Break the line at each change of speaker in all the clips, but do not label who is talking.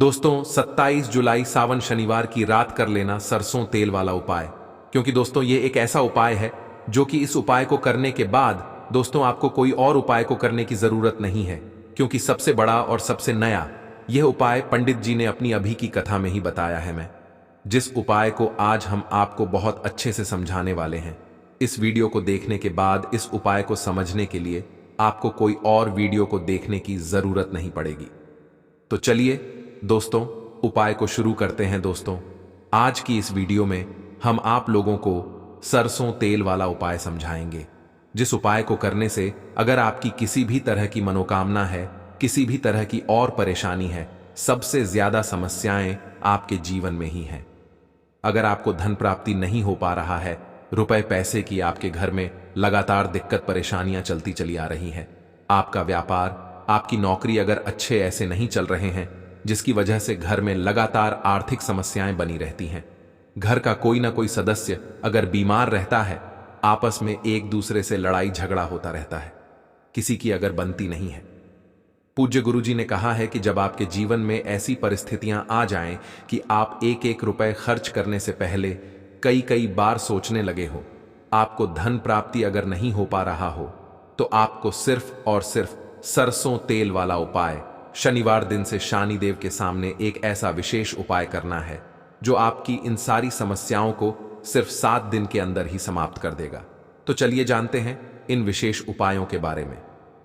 दोस्तों 27 जुलाई सावन शनिवार की रात कर लेना सरसों तेल वाला उपाय। क्योंकि दोस्तों ये एक ऐसा उपाय है जो कि इस उपाय को करने के बाद दोस्तों आपको कोई और उपाय को करने की जरूरत नहीं है, क्योंकि सबसे बड़ा और सबसे नया यह उपाय पंडित जी ने अपनी अभी की कथा में ही बताया है। मैं जिस उपाय को आज हम आपको बहुत अच्छे से समझाने वाले हैं, इस वीडियो को देखने के बाद इस उपाय को समझने के लिए आपको कोई और वीडियो को देखने की जरूरत नहीं पड़ेगी। तो चलिए दोस्तों उपाय को शुरू करते हैं। दोस्तों आज की इस वीडियो में हम आप लोगों को सरसों तेल वाला उपाय समझाएंगे, जिस उपाय को करने से अगर आपकी किसी भी तरह की मनोकामना है, किसी भी तरह की और परेशानी है, सबसे ज्यादा समस्याएं आपके जीवन में ही हैं। अगर आपको धन प्राप्ति नहीं हो पा रहा है, रुपए पैसे की आपके घर में लगातार दिक्कत परेशानियां चलती चली आ रही हैं, आपका व्यापार आपकी नौकरी अगर अच्छे ऐसे नहीं चल रहे हैं, जिसकी वजह से घर में लगातार आर्थिक समस्याएं बनी रहती हैं, घर का कोई ना कोई सदस्य अगर बीमार रहता है, आपस में एक दूसरे से लड़ाई झगड़ा होता रहता है, किसी की अगर बनती नहीं है। पूज्य गुरुजी ने कहा है कि जब आपके जीवन में ऐसी परिस्थितियां आ जाएं कि आप एक एक रुपए खर्च करने से पहले कई कई बार सोचने लगे हो, आपको धन प्राप्ति अगर नहीं हो पा रहा हो, तो आपको सिर्फ और सिर्फ सरसों तेल वाला उपाय शनिवार दिन से शनिदेव के सामने एक ऐसा विशेष उपाय करना है जो आपकी इन सारी समस्याओं को सिर्फ 7 दिन के अंदर ही समाप्त कर देगा। तो चलिए जानते हैं इन विशेष उपायों के बारे में।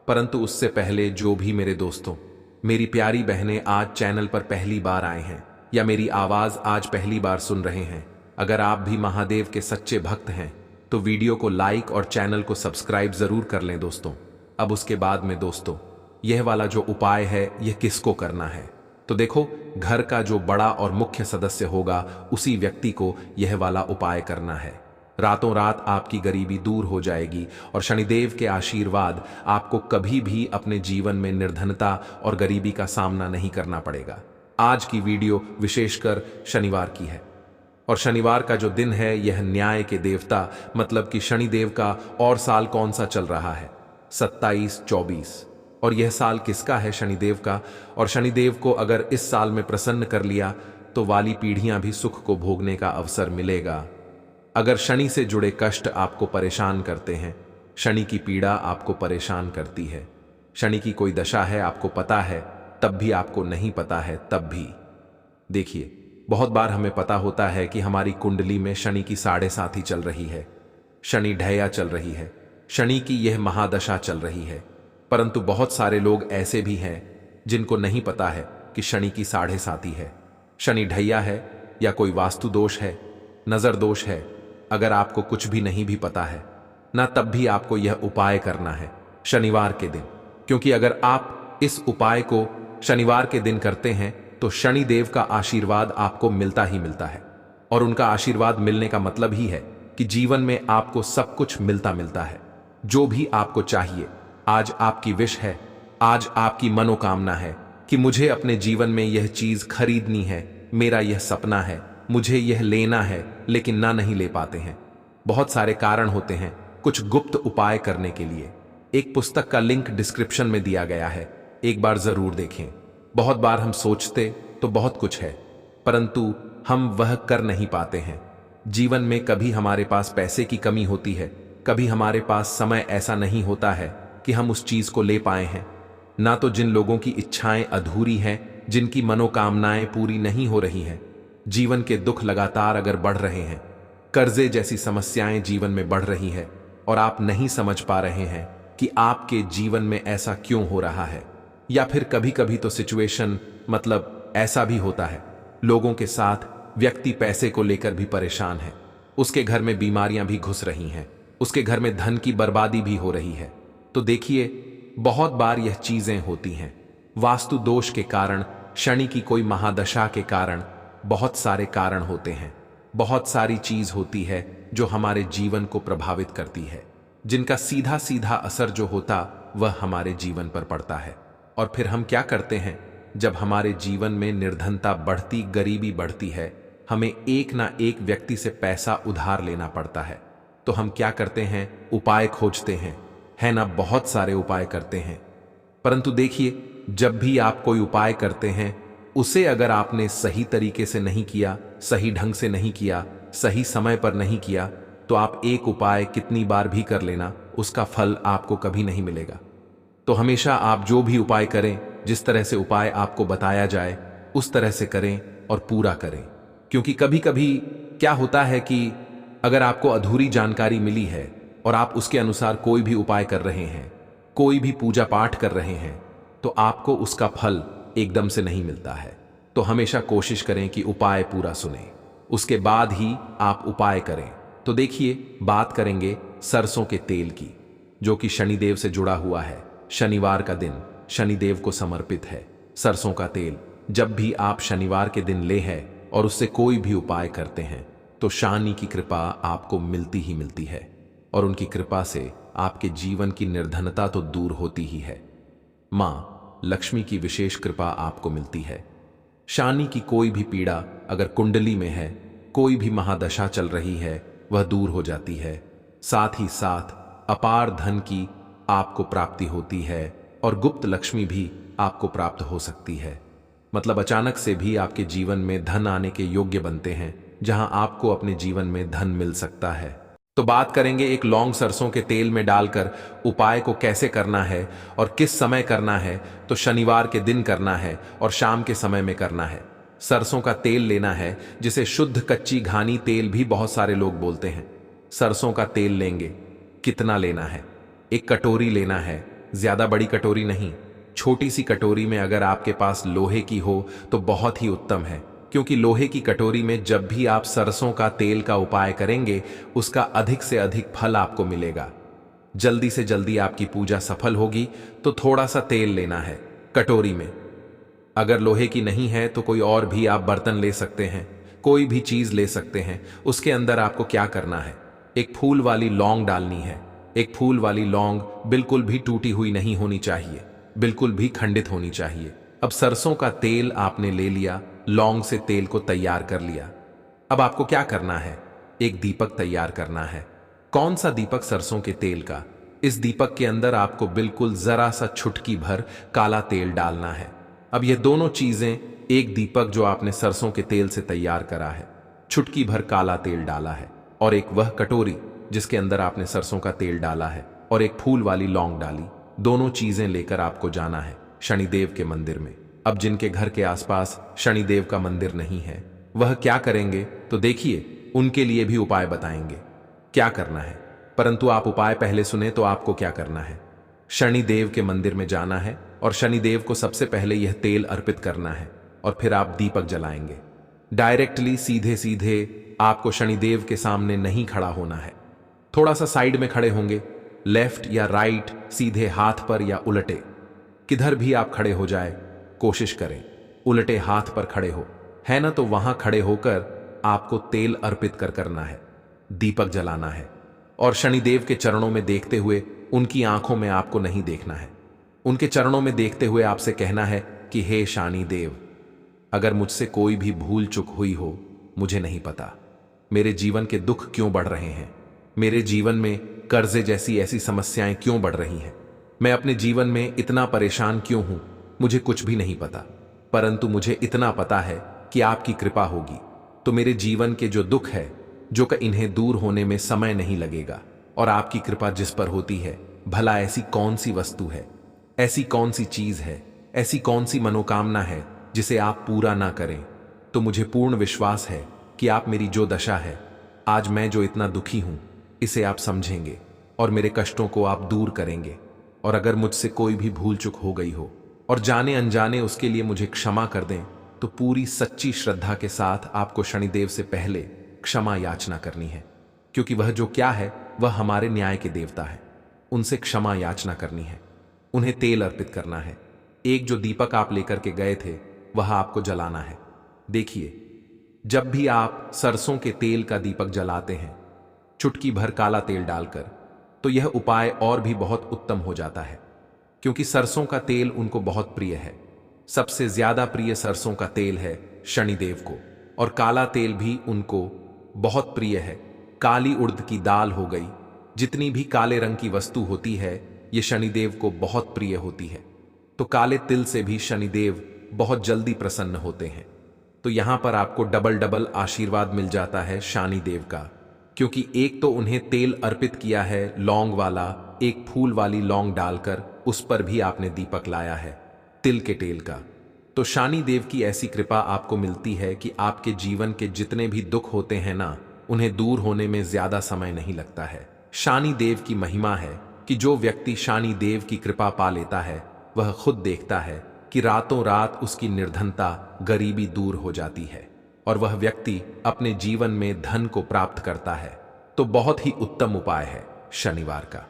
परंतु उससे पहले जो भी मेरे दोस्तों, मेरी प्यारी बहनें आज चैनल पर पहली बार आए हैं या मेरी आवाज आज पहली बार सुन रहे हैं, अगर आप भी महादेव के सच्चे भक्त हैं तो वीडियो को लाइक और चैनल को सब्सक्राइब जरूर कर लें दोस्तों। अब उसके बाद में दोस्तों यह वाला जो उपाय है यह किसको करना है, तो देखो घर का जो बड़ा और मुख्य सदस्य होगा उसी व्यक्ति को यह वाला उपाय करना है। रातों रात आपकी गरीबी दूर हो जाएगी और शनिदेव के आशीर्वाद आपको कभी भी अपने जीवन में निर्धनता और गरीबी का सामना नहीं करना पड़ेगा। आज की वीडियो विशेषकर शनिवार की है और शनिवार का जो दिन है यह न्याय के देवता मतलब कि शनिदेव का और साल कौन सा चल रहा है, 27-24, और यह साल किसका है, शनिदेव का। और शनिदेव को अगर इस साल में प्रसन्न कर लिया तो वाली पीढ़ियां भी सुख को भोगने का अवसर मिलेगा। अगर शनि से जुड़े कष्ट आपको परेशान करते हैं, शनि की पीड़ा आपको परेशान करती है, शनि की कोई दशा है आपको पता है तब भी आपको नहीं पता है, तब भी देखिए बहुत बार हमें पता होता है कि हमारी कुंडली में शनि की 7.5 चल रही है, शनि ढैया चल रही है, शनि की यह महादशा चल रही है। परंतु बहुत सारे लोग ऐसे भी हैं जिनको नहीं पता है कि शनि की 7.5 है, शनि ढैया है या कोई वास्तु दोष है, नजर दोष है। अगर आपको कुछ भी नहीं भी पता है ना, तब भी आपको यह उपाय करना है शनिवार के दिन, क्योंकि अगर आप इस उपाय को शनिवार के दिन करते हैं तो शनिदेव का आशीर्वाद आपको मिलता ही मिलता है। और उनका आशीर्वाद मिलने का मतलब ही है कि जीवन में आपको सब कुछ मिलता मिलता है, जो भी आपको चाहिए। आज आपकी विश है, आज आपकी मनोकामना है कि मुझे अपने जीवन में यह चीज खरीदनी है, मेरा यह सपना है, मुझे यह लेना है, लेकिन ना नहीं ले पाते हैं। बहुत सारे कारण होते हैं कुछ गुप्त उपाय करने के लिए। एक पुस्तक का लिंक डिस्क्रिप्शन में दिया गया है, एक बार जरूर देखें। बहुत बार हम सोचते तो बहुत कुछ है, परंतु हम वह कर नहीं पाते हैं। जीवन में कभी हमारे पास पैसे की कमी होती है, कभी हमारे पास समय ऐसा नहीं होता है कि हम उस चीज को ले पाए हैं। ना तो जिन लोगों की इच्छाएं अधूरी हैं, जिनकी मनोकामनाएं पूरी नहीं हो रही हैं, जीवन के दुख लगातार अगर बढ़ रहे हैं, कर्जे जैसी समस्याएं जीवन में बढ़ रही है और आप नहीं समझ पा रहे हैं कि आपके जीवन में ऐसा क्यों हो रहा है। या फिर कभी कभी तो सिचुएशन मतलब ऐसा भी होता है, लोगों के साथ व्यक्ति पैसे को लेकर भी परेशान है, उसके घर में बीमारियां भी घुस रही हैं, उसके घर में धन की बर्बादी भी हो रही है। तो देखिए बहुत बार यह चीजें होती हैं वास्तु दोष के कारण, शनि की कोई महादशा के कारण, बहुत सारे कारण होते हैं, बहुत सारी चीज होती है जो हमारे जीवन को प्रभावित करती है, जिनका सीधा सीधा असर जो होता वह हमारे जीवन पर पड़ता है। और फिर हम क्या करते हैं, जब हमारे जीवन में निर्धनता बढ़ती, गरीबी बढ़ती है, हमें एक ना एक व्यक्ति से पैसा उधार लेना पड़ता है, तो हम क्या करते हैं, उपाय खोजते हैं, है ना, बहुत सारे उपाय करते हैं। परंतु देखिए जब भी आप कोई उपाय करते हैं उसे अगर आपने सही तरीके से नहीं किया, सही ढंग से नहीं किया, सही समय पर नहीं किया, तो आप एक उपाय कितनी बार भी कर लेना, उसका फल आपको कभी नहीं मिलेगा। तो हमेशा आप जो भी उपाय करें, जिस तरह से उपाय आपको बताया जाए उस तरह से करें और पूरा करें। क्योंकि कभी कभी क्या होता है कि अगर आपको अधूरी जानकारी मिली है और आप उसके अनुसार कोई भी उपाय कर रहे हैं, कोई भी पूजा पाठ कर रहे हैं, तो आपको उसका फल एकदम से नहीं मिलता है। तो हमेशा कोशिश करें कि उपाय पूरा सुने, उसके बाद ही आप उपाय करें। तो देखिए, बात करेंगे सरसों के तेल की, जो कि शनिदेव से जुड़ा हुआ है। शनिवार का दिन शनिदेव को समर्पित है। सरसों का तेल जब भी आप शनिवार के दिन ले हैं और उससे कोई भी उपाय करते हैं, तो शनि की कृपा आपको मिलती ही मिलती है, और उनकी कृपा से आपके जीवन की निर्धनता तो दूर होती ही है, मां लक्ष्मी की विशेष कृपा आपको मिलती है। शनि की कोई भी पीड़ा अगर कुंडली में है, कोई भी महादशा चल रही है, वह दूर हो जाती है। साथ ही साथ अपार धन की आपको प्राप्ति होती है और गुप्त लक्ष्मी भी आपको प्राप्त हो सकती है। मतलब अचानक से भी आपके जीवन में धन आने के योग्य बनते हैं, जहां आपको अपने जीवन में धन मिल सकता है। तो बात करेंगे एक लौंग सरसों के तेल में डालकर उपाय को कैसे करना है और किस समय करना है। तो शनिवार के दिन करना है और शाम के समय में करना है। सरसों का तेल लेना है, जिसे शुद्ध कच्ची घानी तेल भी बहुत सारे लोग बोलते हैं। सरसों का तेल लेंगे, कितना लेना है? एक कटोरी लेना है, ज्यादा बड़ी कटोरी नहीं, छोटी सी कटोरी में अगर आपके पास लोहे की हो तो बहुत ही उत्तम है, क्योंकि लोहे की कटोरी में जब भी आप सरसों का तेल का उपाय करेंगे, उसका अधिक से अधिक फल आपको मिलेगा। जल्दी से जल्दी आपकी पूजा सफल होगी। तो थोड़ा सा तेल लेना है कटोरी में। अगर लोहे की नहीं है तो कोई और भी आप बर्तन ले सकते हैं, कोई भी चीज ले सकते हैं। उसके अंदर आपको क्या करना है, एक फूल वाली लौंग डालनी है। एक फूल वाली लौंग बिल्कुल भी टूटी हुई नहीं होनी चाहिए, बिल्कुल भी खंडित होनी चाहिए। अब सरसों का तेल आपने ले लिया, लौंग से तेल को तैयार कर लिया। अब आपको क्या करना है, एक दीपक तैयार करना है। कौन सा दीपक? सरसों के तेल का। इस दीपक के अंदर आपको बिल्कुल जरा सा चुटकी भर काला तेल डालना है। अब ये दोनों चीजें, एक दीपक जो आपने सरसों के तेल से तैयार करा है, चुटकी भर काला तेल डाला है, और एक वह कटोरी जिसके अंदर आपने सरसों का तेल डाला है, और एक फूल वाली लौंग डाली। दोनों चीजें लेकर आपको जाना है शनिदेव के मंदिर में। अब जिनके घर के आसपास शनिदेव का मंदिर नहीं है, वह क्या करेंगे? तो देखिए, उनके लिए भी उपाय बताएंगे क्या करना है। परंतु आप उपाय पहले सुने तो आपको क्या करना है। शनिदेव के मंदिर में जाना है और शनिदेव को सबसे पहले यह तेल अर्पित करना है, और फिर आप दीपक जलाएंगे। डायरेक्टली सीधे सीधे आपको शनिदेव के सामने नहीं खड़ा होना है, थोड़ा सा साइड में खड़े होंगे, लेफ्ट या राइट, सीधे हाथ पर या उलटे, किधर भी आप खड़े हो जाए, कोशिश करें उलटे हाथ पर खड़े हो, है ना? तो वहां खड़े होकर आपको तेल अर्पित करना है, दीपक जलाना है, और शनिदेव के चरणों में देखते हुए, उनकी आंखों में आपको नहीं देखना है, उनके चरणों में देखते हुए आपसे कहना है कि हे शनिदेव, अगर मुझसे कोई भी भूल चूक हुई हो, मुझे नहीं पता। मेरे जीवन के दुख क्यों बढ़ रहे हैं, मेरे जीवन में कर्जे जैसी ऐसी समस्याएं क्यों बढ़ रही हैं, मैं अपने जीवन में इतना परेशान क्यों हूं, मुझे कुछ भी नहीं पता। परंतु मुझे इतना पता है कि आपकी कृपा होगी तो मेरे जीवन के जो दुख है, जो कि इन्हें दूर होने में समय नहीं लगेगा। और आपकी कृपा जिस पर होती है, भला ऐसी कौन सी वस्तु है, ऐसी कौन सी चीज है, ऐसी कौन सी मनोकामना है जिसे आप पूरा ना करें। तो मुझे पूर्ण विश्वास है कि आप मेरी जो दशा है, आज मैं जो इतना दुखी हूं, इसे आप समझेंगे और मेरे कष्टों को आप दूर करेंगे। और अगर मुझसे कोई भी भूल चूक हो गई हो और जाने अनजाने, उसके लिए मुझे क्षमा कर दें। तो पूरी सच्ची श्रद्धा के साथ आपको शनिदेव से पहले क्षमा याचना करनी है, क्योंकि वह जो क्या है, वह हमारे न्याय के देवता है। उनसे क्षमा याचना करनी है, उन्हें तेल अर्पित करना है। एक जो दीपक आप लेकर के गए थे, वह आपको जलाना है। देखिए, जब भी आप सरसों के तेल का दीपक जलाते हैं, चुटकी भर काला तेल डालकर, तो यह उपाय और भी बहुत उत्तम हो जाता है, क्योंकि सरसों का तेल उनको बहुत प्रिय है। सबसे ज्यादा प्रिय सरसों का तेल है शनिदेव को, और काला तेल भी उनको बहुत प्रिय है। काली उड़द की दाल हो गई, जितनी भी काले रंग की वस्तु होती है, ये शनिदेव को बहुत प्रिय होती है। तो काले तिल से भी शनिदेव बहुत जल्दी प्रसन्न होते हैं। तो यहां पर आपको डबल डबल आशीर्वाद मिल जाता है शनि देव का, क्योंकि एक तो उन्हें तेल अर्पित किया है लौंग वाला, एक फूल वाली लौंग डालकर उस पर भी आपने दीपक लाया है तिल के तेल का। तो शनि देव की ऐसी कृपा आपको मिलती है कि आपके जीवन के जितने भी दुख होते हैं ना, उन्हें दूर होने में ज्यादा समय नहीं लगता है। शनि देव की महिमा है कि जो व्यक्ति शनि देव की कृपा पा लेता है, वह खुद देखता है कि रातों रात उसकी निर्धनता, गरीबी दूर हो जाती है और वह व्यक्ति अपने जीवन में धन को प्राप्त करता है। तो बहुत ही उत्तम उपाय है शनिवार का।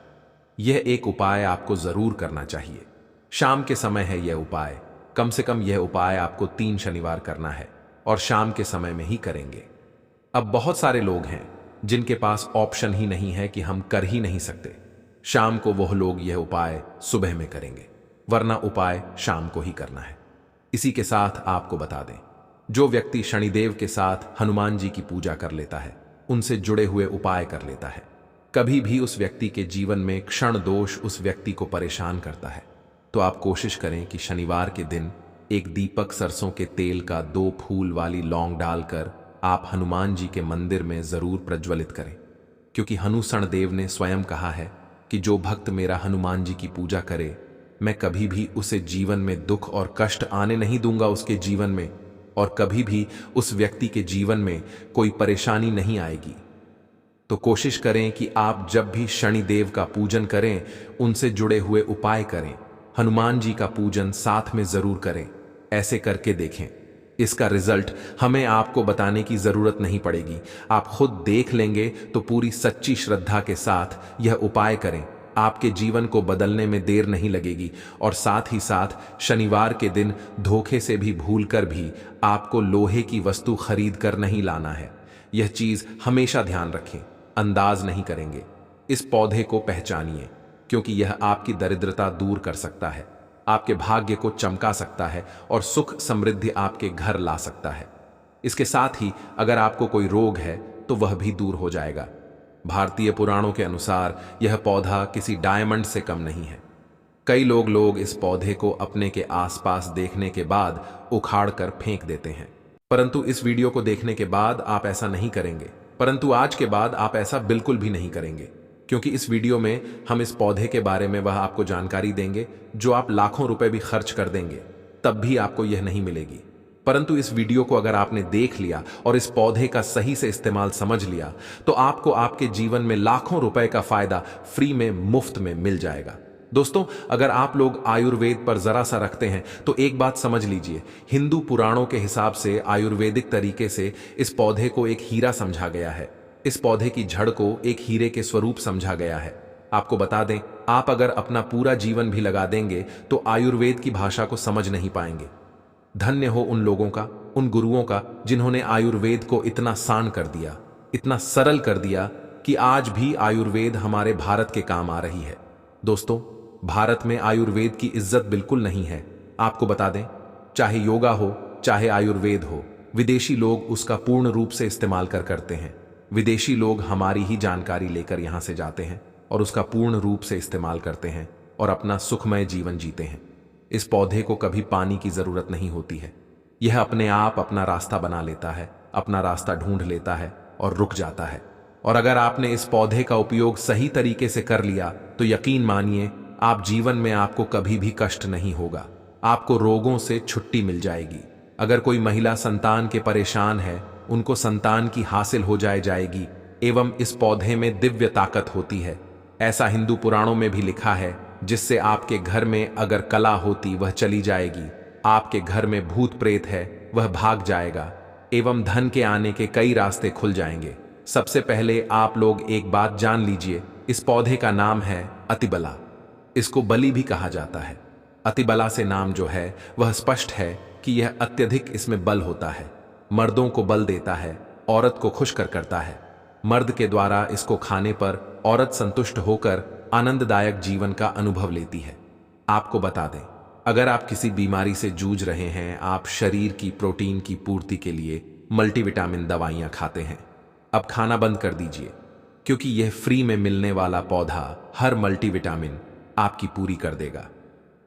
यह एक उपाय आपको जरूर करना चाहिए। शाम के समय है यह उपाय, कम से कम यह उपाय आपको 3 शनिवार करना है और शाम के समय में ही करेंगे। अब बहुत सारे लोग हैं जिनके पास ऑप्शन ही नहीं है कि हम कर ही नहीं सकते। शाम को वह लोग यह उपाय सुबह में करेंगे, वरना उपाय शाम को ही करना है। इसी के साथ आपको बता दें, जो व्यक्ति शनिदेव के साथ हनुमान जी की पूजा कर लेता है, उनसे जुड़े हुए उपाय कर लेता है, कभी भी उस व्यक्ति के जीवन में क्षण दोष उस व्यक्ति को परेशान करता है, तो आप कोशिश करें कि शनिवार के दिन एक दीपक सरसों के तेल का 2 फूल वाली लौंग डालकर आप हनुमान जी के मंदिर में जरूर प्रज्वलित करें। क्योंकि हनुसण देव ने स्वयं कहा है कि जो भक्त मेरा हनुमान जी की पूजा करे, मैं कभी भी उसे जीवन में दुख और कष्ट आने नहीं दूंगा उसके जीवन में, और कभी भी उस व्यक्ति के जीवन में कोई परेशानी नहीं आएगी। तो कोशिश करें कि आप जब भी शनिदेव का पूजन करें, उनसे जुड़े हुए उपाय करें, हनुमान जी का पूजन साथ में जरूर करें। ऐसे करके देखें, इसका रिजल्ट हमें आपको बताने की जरूरत नहीं पड़ेगी, आप खुद देख लेंगे। तो पूरी सच्ची श्रद्धा के साथ यह उपाय करें, आपके जीवन को बदलने में देर नहीं लगेगी। और साथ ही साथ शनिवार के दिन धोखे से भी भूलकर भी आपको लोहे की वस्तु खरीद कर नहीं लाना है। यह चीज हमेशा ध्यान रखें, अंदाज नहीं करेंगे। इस पौधे को पहचानिए, क्योंकि यह आपकी दरिद्रता दूर कर सकता है, आपके भाग्य को चमका सकता है और सुख समृद्धि आपके घर ला सकता है। इसके साथ ही अगर आपको कोई रोग है तो वह भी दूर हो जाएगा। भारतीय पुराणों के अनुसार यह पौधा किसी डायमंड से कम नहीं है। कई लोग इस पौधे को अपने के आसपास देखने के बाद उखाड़ कर फेंक देते हैं, परंतु इस वीडियो को देखने के बाद आप ऐसा नहीं करेंगे। परंतु आज के बाद आप ऐसा बिल्कुल भी नहीं करेंगे, क्योंकि इस वीडियो में हम इस पौधे के बारे में वह आपको जानकारी देंगे जो आप लाखों रुपए भी खर्च कर देंगे तब भी आपको यह नहीं मिलेगी। परंतु इस वीडियो को अगर आपने देख लिया और इस पौधे का सही से इस्तेमाल समझ लिया, तो आपको आपके जीवन में लाखों रुपए का फायदा फ्री में, मुफ्त में मिल जाएगा। दोस्तों, अगर आप लोग आयुर्वेद पर जरा सा रखते हैं तो एक बात समझ लीजिए, हिंदू पुराणों के हिसाब से आयुर्वेदिक तरीके से इस पौधे को एक हीरा समझा गया है। इस पौधे की जड़ को एक हीरे के स्वरूप समझा गया है। आपको बता दें, आप अगर अपना पूरा जीवन भी लगा देंगे तो आयुर्वेद की भाषा को समझ नहीं पाएंगे। धन्य हो उन लोगों का, उन गुरुओं का, जिन्होंने आयुर्वेद को इतना सान कर दिया, इतना सरल कर दिया कि आज भी आयुर्वेद हमारे भारत के काम आ रही है। दोस्तों, भारत में आयुर्वेद की इज्जत बिल्कुल नहीं है। आपको बता दें, चाहे योगा हो, चाहे आयुर्वेद हो, विदेशी लोग उसका पूर्ण रूप से इस्तेमाल करते हैं। विदेशी लोग हमारी ही जानकारी लेकर यहां से जाते हैं और उसका पूर्ण रूप से इस्तेमाल करते हैं और अपना सुखमय जीवन जीते हैं। इस पौधे को कभी पानी की जरूरत नहीं होती है। यह अपने आप अपना रास्ता बना लेता है, अपना रास्ता ढूंढ लेता है और रुक जाता है। और अगर आपने इस पौधे का उपयोग सही तरीके से कर लिया तो यकीन मानिए, आप जीवन में आपको कभी भी कष्ट नहीं होगा, आपको रोगों से छुट्टी मिल जाएगी। अगर कोई महिला संतान के परेशान है, उनको संतान की हासिल हो जाएगी। एवं इस पौधे में दिव्य ताकत होती है, ऐसा हिंदू पुराणों में भी लिखा है, जिससे आपके घर में अगर कला होती वह चली जाएगी, आपके घर में भूत प्रेत है वह भाग जाएगा, एवं धन के आने के कई रास्ते खुल जाएंगे। सबसे पहले आप लोग एक बात जान लीजिए, इस पौधे का नाम है अतिबला। इसको बलि भी कहा जाता है। अतिबला से नाम जो है वह स्पष्ट है कि यह अत्यधिक इसमें बल होता है, मर्दों को बल देता है, औरत को खुश करता है। मर्द के द्वारा इसको खाने पर औरत संतुष्ट होकर आनंददायक जीवन का अनुभव लेती है। आपको बता दें, अगर आप किसी बीमारी से जूझ रहे हैं, आप शरीर की प्रोटीन की पूर्ति के लिए मल्टीविटामिन दवाइयां खाते हैं, अब खाना बंद कर दीजिए, क्योंकि यह फ्री में मिलने वाला पौधा हर मल्टीविटामिन आपकी पूरी कर देगा।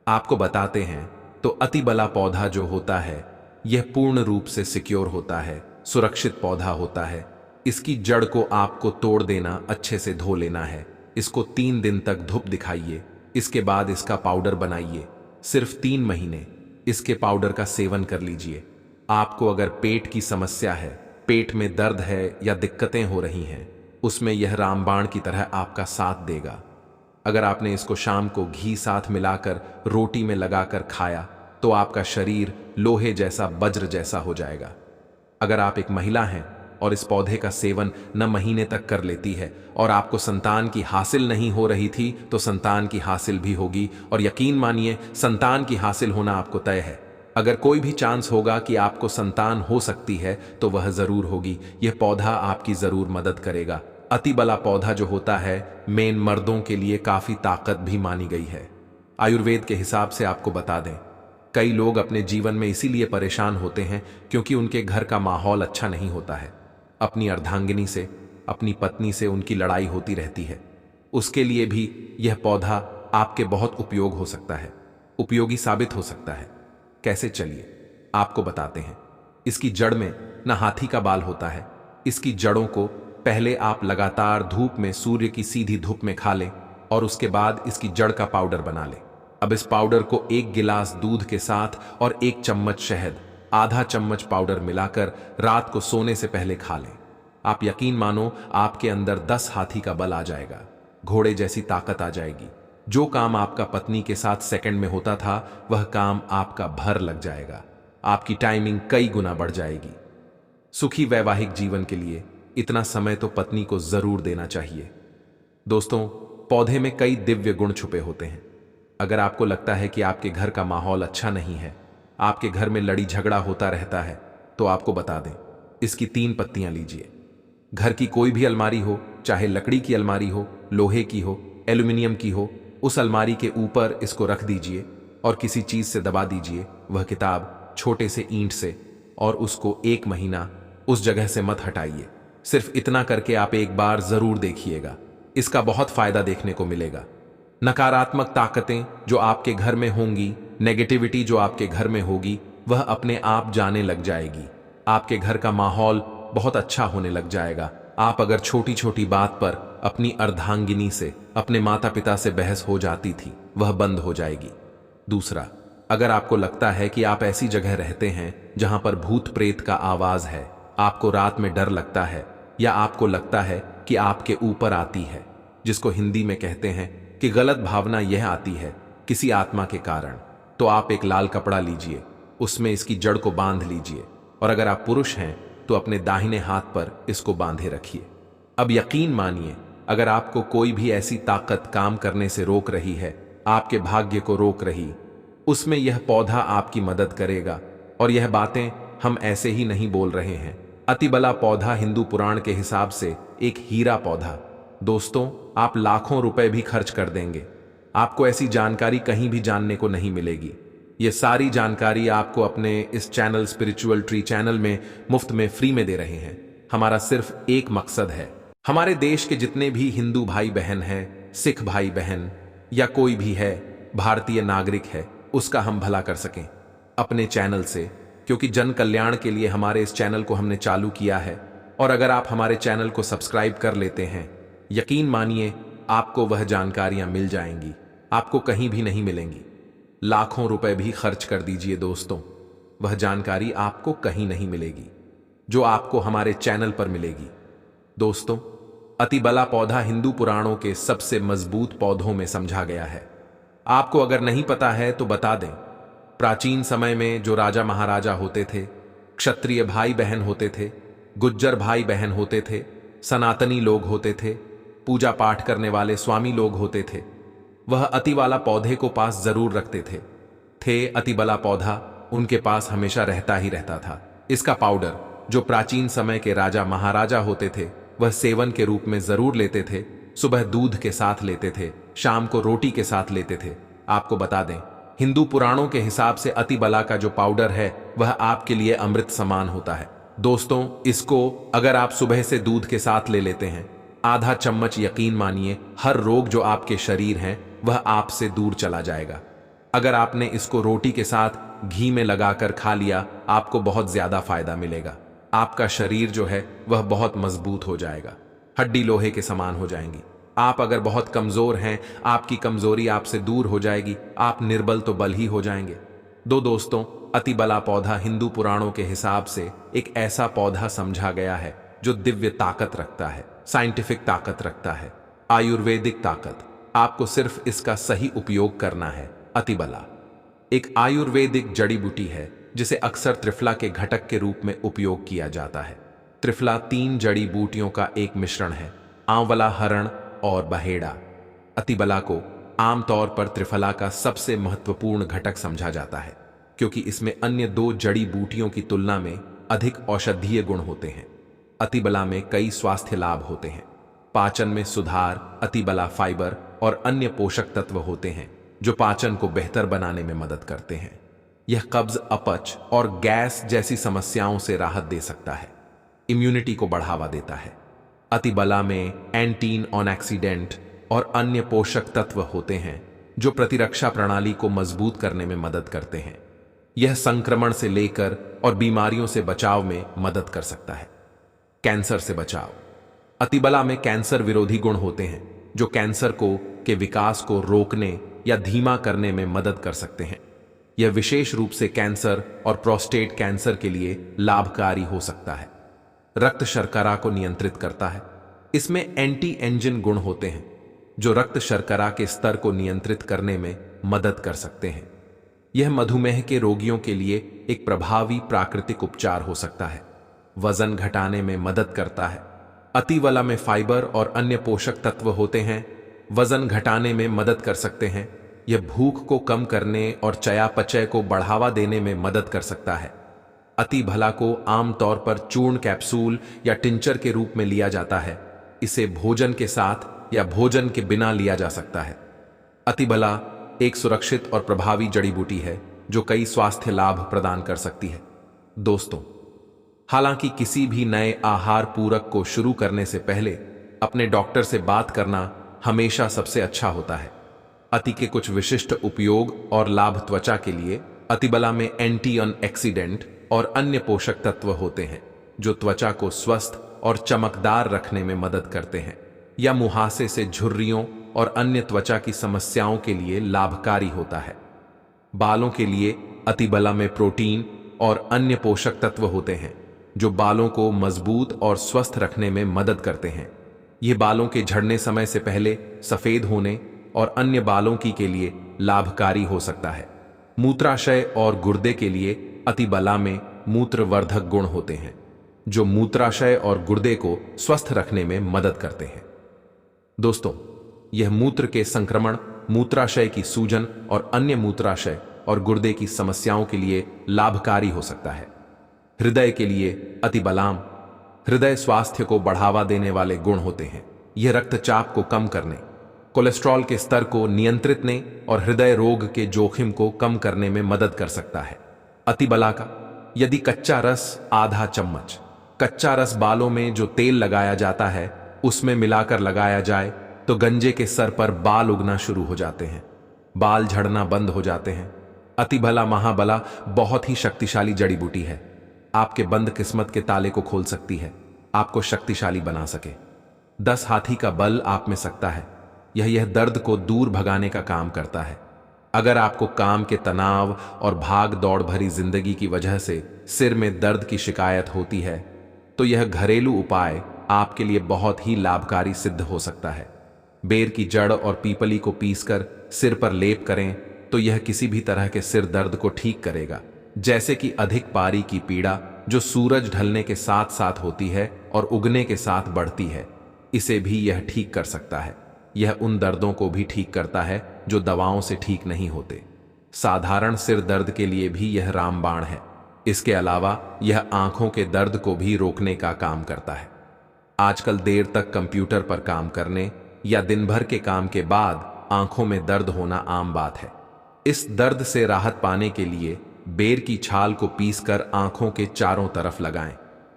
आपको बताते हैं, तो अतिबला पौधा जो होता है यह पूर्ण रूप से सिक्योर होता है, सुरक्षित पौधा होता है। इसकी जड़ को आपको तोड़ देना, अच्छे से धो लेना है। इसको 3 दिन तक धूप दिखाइए, इसके बाद इसका पाउडर बनाइए। सिर्फ 3 महीने इसके पाउडर का सेवन कर लीजिए। आपको अगर पेट की समस्या है, पेट में दर्द है या दिक्कतें हो रही हैं, उसमें यह रामबाण की तरह आपका साथ देगा। अगर आपने इसको शाम को घी साथ मिलाकर रोटी में लगाकर खाया तो आपका शरीर लोहे जैसा, वज्र जैसा हो जाएगा। अगर आप एक महिला हैं और इस पौधे का सेवन 9 महीने तक कर लेती है और आपको संतान की हासिल नहीं हो रही थी तो संतान की हासिल भी होगी, और यकीन मानिए संतान की हासिल होना आपको तय है। अगर कोई भी चांस होगा कि आपको संतान हो सकती है तो वह जरूर होगी। यह पौधा आपकी जरूर मदद करेगा। अतिबला पौधा जो होता है मेन मर्दों के लिए काफी ताकत भी मानी गई है। आयुर्वेद के हिसाब से आपको बता दें, कई लोग अपने जीवन में इसीलिए परेशान होते हैं क्योंकि उनके घर का माहौल अच्छा नहीं होता है। अपनी अर्धांगिनी से, अपनी पत्नी से उनकी लड़ाई होती रहती है। उसके लिए भी यह पौधा आपके बहुत उपयोग हो सकता है, उपयोगी साबित हो सकता है। कैसे, चलिए आपको बताते हैं। इसकी जड़ में न हाथी का बाल होता है। इसकी जड़ों को पहले आप लगातार धूप में, सूर्य की सीधी धूप में खा लें और उसके बाद इसकी जड़ का पाउडर बना लें। अब इस पाउडर को 1 गिलास दूध के साथ और 1 चम्मच शहद, आधा चम्मच पाउडर मिलाकर रात को सोने से पहले खा लें। आप यकीन मानो आपके अंदर 10 हाथी का बल आ जाएगा, घोड़े जैसी ताकत आ जाएगी। जो काम आपका पत्नी के साथ सेकंड में होता था वह काम आपका भर लग जाएगा। आपकी टाइमिंग कई गुना बढ़ जाएगी। सुखी वैवाहिक जीवन के लिए इतना समय तो पत्नी को जरूर देना चाहिए। दोस्तों, पौधे में कई दिव्य गुण छुपे होते हैं। अगर आपको लगता है कि आपके घर का माहौल अच्छा नहीं है, आपके घर में लड़ी झगड़ा होता रहता है, तो आपको बता दें, इसकी 3 पत्तियां लीजिए। घर की कोई भी अलमारी हो, चाहे लकड़ी की अलमारी हो, लोहे की हो, एल्यूमिनियम की हो, उस अलमारी के ऊपर इसको रख दीजिए और किसी चीज से दबा दीजिए वह किताब, छोटे से ईंट से, और उसको 1 महीना उस जगह से मत हटाइए। सिर्फ इतना करके आप एक बार जरूर देखिएगा, इसका बहुत फायदा देखने को मिलेगा। नकारात्मक ताकतें जो आपके घर में होंगी, नेगेटिविटी जो आपके घर में होगी, वह अपने आप जाने लग जाएगी। आपके घर का माहौल बहुत अच्छा होने लग जाएगा। आप अगर छोटी छोटी बात पर अपनी अर्धांगिनी से, अपने माता पिता से बहस हो जाती थी, वह बंद हो जाएगी। दूसरा, अगर आपको लगता है कि आप ऐसी जगह रहते हैं जहां पर भूत प्रेत का आवाज है, आपको रात में डर लगता है, या आपको लगता है कि आपके ऊपर आती है, जिसको हिंदी में कहते हैं कि गलत भावना यह आती है किसी आत्मा के कारण, तो आप एक लाल कपड़ा लीजिए, उसमें इसकी जड़ को बांध लीजिए, और अगर आप पुरुष हैं तो अपने दाहिने हाथ पर इसको बांधे रखिए। अब यकीन मानिए, अगर आपको कोई भी ऐसी ताकत काम करने से रोक रही है, आपके भाग्य को रोक रही, उसमें यह पौधा आपकी मदद करेगा। और यह बातें हम ऐसे ही नहीं बोल रहे हैं। अतिबला पौधा हिंदू पुराण के हिसाब से एक हीरा पौधा। दोस्तों, आप लाखों रुपए भी खर्च कर देंगे, आपको ऐसी जानकारी कहीं भी जानने को नहीं मिलेगी। ये सारी जानकारी आपको अपने इस चैनल स्पिरिचुअल ट्री चैनल में मुफ्त में फ्री में दे रहे हैं। हमारा सिर्फ एक मकसद है, हमारे देश के जितने भी हिंदू भाई बहन हैं, सिख भाई बहन या कोई भी है भारतीय नागरिक है, उसका हम भला कर सकें अपने चैनल से, क्योंकि जन कल्याण के लिए हमारे इस चैनल को हमने चालू किया है। और अगर आप हमारे चैनल को सब्सक्राइब कर लेते हैं, यकीन मानिए आपको वह जानकारियां मिल जाएंगी, आपको कहीं भी नहीं मिलेंगी। लाखों रुपए भी खर्च कर दीजिए दोस्तों, वह जानकारी आपको कहीं नहीं मिलेगी जो आपको हमारे चैनल पर मिलेगी। दोस्तों, अतिबला पौधा हिंदू पुराणों के सबसे मजबूत पौधों में समझा गया है। आपको अगर नहीं पता है तो बता दें, प्राचीन समय में जो राजा महाराजा होते थे, क्षत्रिय भाई बहन होते थे, गुज्जर भाई बहन होते थे, सनातनी लोग होते थे, पूजा पाठ करने वाले स्वामी लोग होते थे, वह अतिवाला पौधे को पास जरूर रखते थे। अतिबला पौधा उनके पास हमेशा रहता ही रहता था। इसका पाउडर जो प्राचीन समय के राजा महाराजा होते थे वह सेवन के रूप में जरूर लेते थे। सुबह दूध के साथ लेते थे, शाम को रोटी के साथ लेते थे। आपको बता दें, हिंदू पुराणों के हिसाब से अतिबला का जो पाउडर है वह आपके लिए अमृत समान होता है। दोस्तों, इसको अगर आप सुबह से दूध के साथ ले लेते हैं, आधा चम्मच, यकीन मानिए हर रोग जो आपके शरीर हैं वह आपसे दूर चला जाएगा। अगर आपने इसको रोटी के साथ घी में लगाकर खा लिया, आपको बहुत ज्यादा फायदा मिलेगा। आपका शरीर जो है वह बहुत मजबूत हो जाएगा, हड्डी लोहे के समान हो जाएंगी। आप अगर बहुत कमजोर हैं, आपकी कमजोरी आपसे दूर हो जाएगी, आप निर्बल तो बल ही हो जाएंगे। दोस्तों, अतिबला पौधा हिंदू पुराणों के हिसाब से एक ऐसा पौधा समझा गया है जो दिव्य ताकत रखता है, साइंटिफिक ताकत रखता है, आयुर्वेदिक ताकत। आपको सिर्फ इसका सही उपयोग करना है। अतिबला एक आयुर्वेदिक जड़ी बूटी है जिसे अक्सर त्रिफला के घटक के रूप में उपयोग किया जाता है। त्रिफला 3 जड़ी बूटियों का एक मिश्रण है, आंवला, हरण और बहेड़ा। अतिबला को आमतौर पर त्रिफला का सबसे महत्वपूर्ण घटक समझा जाता है क्योंकि इसमें अन्य 2 जड़ी बूटियों की तुलना में अधिक औषधीय गुण होते हैं। अतिबला में कई स्वास्थ्य लाभ होते हैं। पाचन में सुधार, अतिबला फाइबर और अन्य पोषक तत्व होते हैं जो पाचन को बेहतर बनाने में मदद करते हैं। यह कब्ज, अपच और गैस जैसी समस्याओं से राहत दे सकता है। इम्यूनिटी को बढ़ावा देता है। अतिबला में एंटी ऑक्सीडेंट और अन्य पोषक तत्व होते हैं जो प्रतिरक्षा प्रणाली को मजबूत करने में मदद करते हैं। यह संक्रमण से लेकर और बीमारियों से बचाव में मदद कर सकता है। कैंसर से बचाव। अतिबला में कैंसर विरोधी गुण होते हैं जो कैंसर के विकास को रोकने या धीमा करने में मदद कर सकते हैं। यह विशेष रूप से कैंसर और प्रोस्टेट कैंसर के लिए लाभकारी हो सकता है। रक्त शर्करा को नियंत्रित करता है। इसमें एंटी एंजिन गुण होते हैं जो रक्त शर्करा के स्तर को नियंत्रित करने में मदद कर सकते हैं। यह मधुमेह के रोगियों के लिए एक प्रभावी प्राकृतिक उपचार हो सकता है। वजन घटाने में मदद करता है। अतिबला में फाइबर और अन्य पोषक तत्व होते हैं, वजन घटाने में मदद कर सकते हैं। यह भूख को कम करने और चयापचय को बढ़ावा देने में मदद कर सकता है। अतिबला को आमतौर पर चूर्ण, कैप्सूल या टिंचर के रूप में लिया जाता है। इसे भोजन के साथ या भोजन के बिना लिया जा सकता है। अतिबला एक सुरक्षित और प्रभावी जड़ी बूटी है जो कई स्वास्थ्य लाभ प्रदान कर सकती है। दोस्तों, हालांकि किसी भी नए आहार पूरक को शुरू करने से पहले अपने डॉक्टर से बात करना हमेशा सबसे अच्छा होता है। अति के कुछ विशिष्ट उपयोग और लाभ। त्वचा के लिए अतिबला में एंटी ऑक्सीडेंट और अन्य पोषक तत्व होते हैं जो त्वचा को स्वस्थ और चमकदार रखने में मदद करते हैं, या मुहासे से झुर्रियों और अन्य त्वचा की समस्याओं के लिए लाभकारी होता है। बालों के लिए अतिबला में प्रोटीन और अन्य पोषक तत्व होते हैं जो बालों को मजबूत और स्वस्थ रखने में मदद करते हैं। ये बालों के झड़ने समय से पहले सफेद होने और अन्य बालों के लिए लाभकारी हो सकता है। मूत्राशय और गुर्दे के लिए अतिबला में मूत्रवर्धक गुण होते हैं जो मूत्राशय और गुर्दे को स्वस्थ रखने में मदद करते हैं। दोस्तों, यह मूत्र के संक्रमण, मूत्राशय की सूजन और अन्य मूत्राशय और गुर्दे की समस्याओं के लिए लाभकारी हो सकता है। हृदय के लिए अतिबलाम हृदय स्वास्थ्य को बढ़ावा देने वाले गुण होते हैं। यह रक्तचाप को कम करने, कोलेस्ट्रॉल के स्तर को नियंत्रित करने और हृदय रोग के जोखिम को कम करने में मदद कर सकता है। अतिबला का यदि कच्चा रस आधा चम्मच, कच्चा रस बालों में जो तेल लगाया जाता है उसमें मिलाकर लगाया जाए तो गंजे के सर पर बाल उगना शुरू हो जाते हैं, बाल झड़ना बंद हो जाते हैं। अतिबला महाबला बहुत ही शक्तिशाली जड़ी बूटी है। आपके बंद किस्मत के ताले को खोल सकती है, आपको शक्तिशाली बना सके। 10 हाथी का बल आप में सकता है। यह दर्द को दूर भगाने का काम करता है। अगर आपको काम के तनाव और भाग दौड़ भरी जिंदगी की वजह से सिर में दर्द की शिकायत होती है तो यह घरेलू उपाय आपके लिए बहुत ही लाभकारी सिद्ध हो सकता है। बेर की जड़ और पीपली को पीसकर सिर पर लेप करें तो यह किसी भी तरह के सिर दर्द को ठीक करेगा, जैसे कि अधिक पारी की पीड़ा जो सूरज ढलने के साथ साथ होती है और उगने के साथ बढ़ती है, इसे भी यह ठीक कर सकता है। यह उन दर्दों को भी ठीक करता है जो दवाओं से ठीक नहीं होते। साधारण सिर दर्द के लिए भी यह रामबाण है। इसके अलावा यह आंखों के दर्द को भी रोकने का काम करता है। आजकल देर तक कंप्यूटर पर काम करने या दिन भर के काम के बाद आंखों में दर्द होना आम बात है। इस दर्द से राहत पाने के लिए बेर की छाल को पीसकर आंखों के चारों तरफ लगाएं।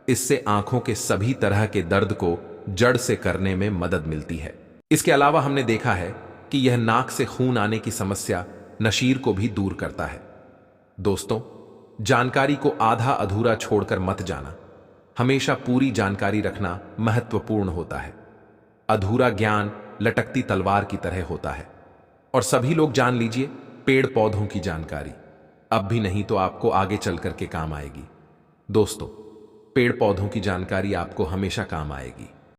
इससे आंखों के सभी तरह के दर्द को जड़ से करने में मदद मिलती है। इसके अलावा हमने देखा है कि यह नाक से खून आने की समस्या, नशीर को भी दूर करता है। दोस्तों, जानकारी को आधा अधूरा छोड़कर मत जाना। हमेशा पूरी जानकारी रखना महत्वपूर्ण होता है। अधूरा ज्ञान लटकती तलवार की तरह होता है। और सभी लोग जान लीजिए, पेड़ पौधों की जानकारी अब भी नहीं तो आपको आगे चल करके काम आएगी। दोस्तों, पेड़ पौधों की जानकारी आपको हमेशा काम आएगी।